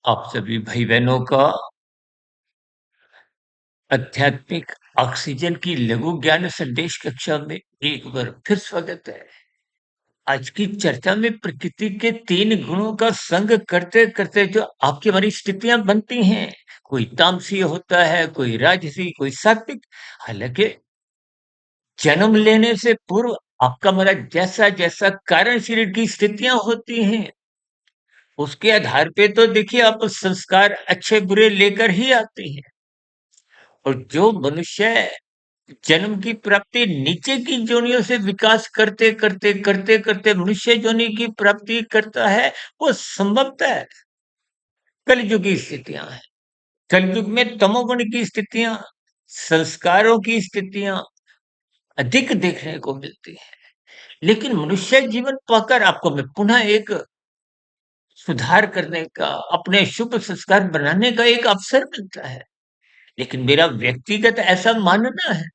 आप सभी भाई-बहनों का आध्यात्मिक ऑक्सीजन की लघु ज्ञान संदेश कक्षा में एक बार फिर स्वागत है। आज की चर्चा में प्रकृति के 3 गुणों का संग करते-करते जो आपकी हमारी स्थितियाँ बनती हैं, कोई तामसी होता है, कोई राजसी, कोई सात्विक। हालाँकि जन्म लेने से पूर्व आपका हमारा जैसा-जैसा कारण शरीर की स्थितियाँ होती हैं, उसके आधार पे तो देखिए आप संस्कार अच्छे-बुरे लेकर ही आते हैं। और जो मनुष्य जन्म की प्राप्ति नीचे की योनियों से विकास करते मनुष्य योनि की प्राप्ति करता है, वो संभवतः कलयुग की स्थितियाँ हैं। कलयुग में तमोगुण की स्थितियाँ, संस्कारों की स्थितियाँ अधिक देखने को मिलती हैं। लेकिन मनुष्य जीवन पाकर आपको मैं पुनः एक सुधार करने का, अपने शुभ संस्कार बनाने का एक अवसर मिलता है। लेकिन मेरा व्यक्तिगत ऐसा मानना है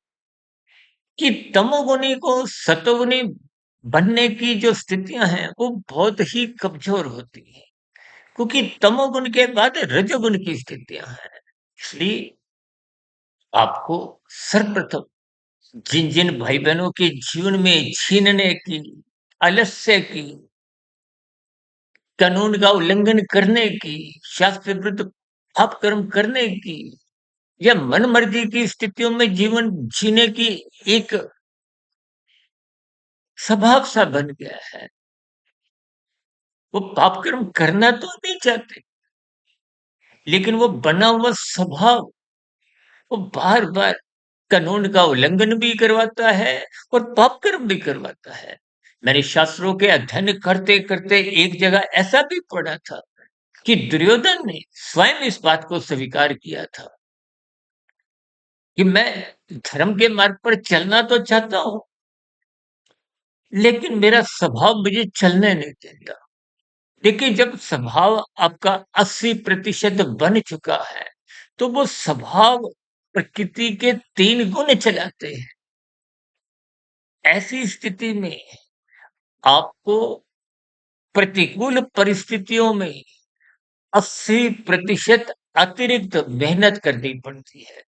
कि तमोगुणी को सतोगुणी बनने की जो स्थितियां हैं वो बहुत ही कमजोर होती हैं क्योंकि तमोगुण के बाद रजोगुण की स्थितियां हैं। इसलिए आपको सर्वप्रथम जिन जिन भाई बहनों के जीवन में छीनने की, आलस्य की, कानून का उल्लंघन करने की, शास्त्र विरुद्ध पाप कर्म करने की या मन मर्जी की स्थितियों में जीवन जीने की एक स्वभाव सा बन गया है, वो पाप कर्म करना तो नहीं चाहते, लेकिन वो बना हुआ स्वभाव वो बार-बार कानून का उल्लंघन भी करवाता है और पाप कर्म भी करवाता है। मैंने शास्त्रों के अध्ययन करते-करते एक जगह ऐसा भी पढ़ा था कि दुर्योधन ने स्वयं इस बात को स्वीकार किया था कि मैं धर्म के मार्ग पर चलना तो चाहता हूँ, लेकिन मेरा स्वभाव मुझे चलने नहीं देता। देखिए, जब स्वभाव आपका 80% बन चुका है, तो वो स्वभाव प्रकृति के 3 गुण चलाते हैं। ऐसी स्थिति में आपको प्रतिकूल परिस्थितियों में 80% अतिरिक्त मेहनत करनी पड़ती है।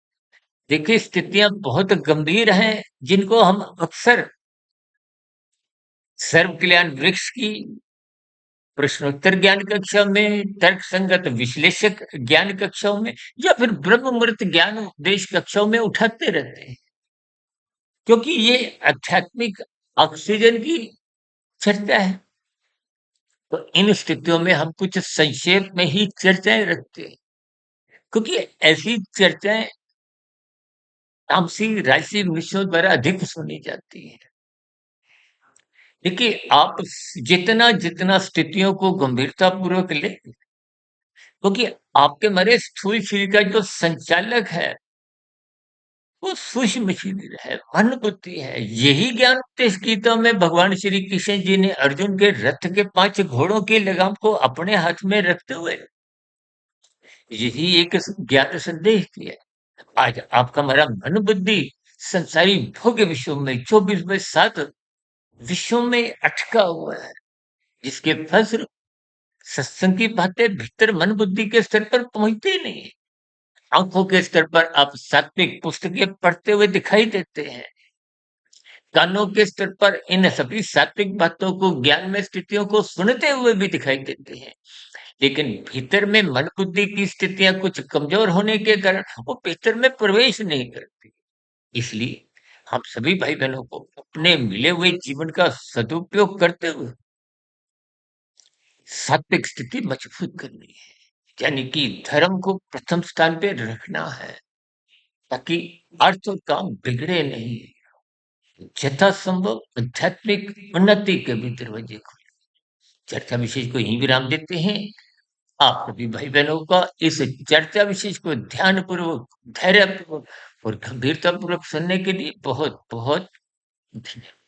देखिए, स्थितियाँ बहुत गंभीर हैं, जिनको हम अक्सर सर्व कल्याण वृक्ष की प्रश्नोत्तर ज्ञान कक्षा में, तर्कसंगत विश्लेषक ज्ञान कक्षाओं में या फिर ब्रह्म-मुहूर्त ज्ञान उपदेश कक्षाओं में उठाते रहते हैं। क्योंकि ये आध्यात्मिक ऑक्सीजन की चर्चा है। तो इन स्थितियों में हम कुछ संक्षेप में ही चर्चाएँ रखते हैं। क्योंकि ऐसी चर्चाएँ तामसी, राजसी मनुष्यों द्वारा अधिक सुनी जाती हैं। देखिए, आप जितना स्थितियों को गंभीरतापूर्वक लें, क्योंकि आपके हमारे स्थूल शरीर का जो संचालक है, वो सूक्ष्म शरीर है, मन बुद्धि है। यही ज्ञान उपदेश गीता में भगवान श्री कृष्ण जी ने अर्जुन के रथ के 5 घोड़ों की लगाम को अपने हाथ में रखते हुए यही एक ज्ञान संदेश दिया। आज आपका हमारा मन बुद्धि संसारी भोग्य विश्व में 24/7 विश्व में अटका हुआ है, जिसके फलस्वरूप सत्संग की बातें भीतर मन बुद्धि के स्तर पर पहुंचती ही नहीं है। आंखों के स्तर पर आप सात्विक पुस्तकें पढ़ते हुए दिखाई देते हैं, कानों के स्तर पर इन सभी सात्विक बातों को, ज्ञान में स्थितियों को सुनते हुए भी दिखाई देते हैं, लेकिन भीतर में मन बुद्धि की स्थितियां कुछ कमजोर होने के कारण वो भीतर में प्रवेश नहीं करती। इसलिए हम सभी भाई बहनों को अपने मिले हुए जीवन का सदुपयोग करते हुए सात्विक स्थिति मजबूत करनी है, यानी कि धर्म को प्रथम स्थान पे रखना है, ताकि अर्थ और काम बिगड़े नहीं, यथासंभव आध्यात्मिक उन्नति के भी दरवाजे खुले। चर्चा विशेष को यहीं विराम देते हैं। आप सभी भाई बहनों का इस चर्चा विशेष को ध्यान पूर्वक, धैर्य पूर्वक और गंभीरता पूर्वक सुनने के लिए बहुत बहुत धन्यवाद।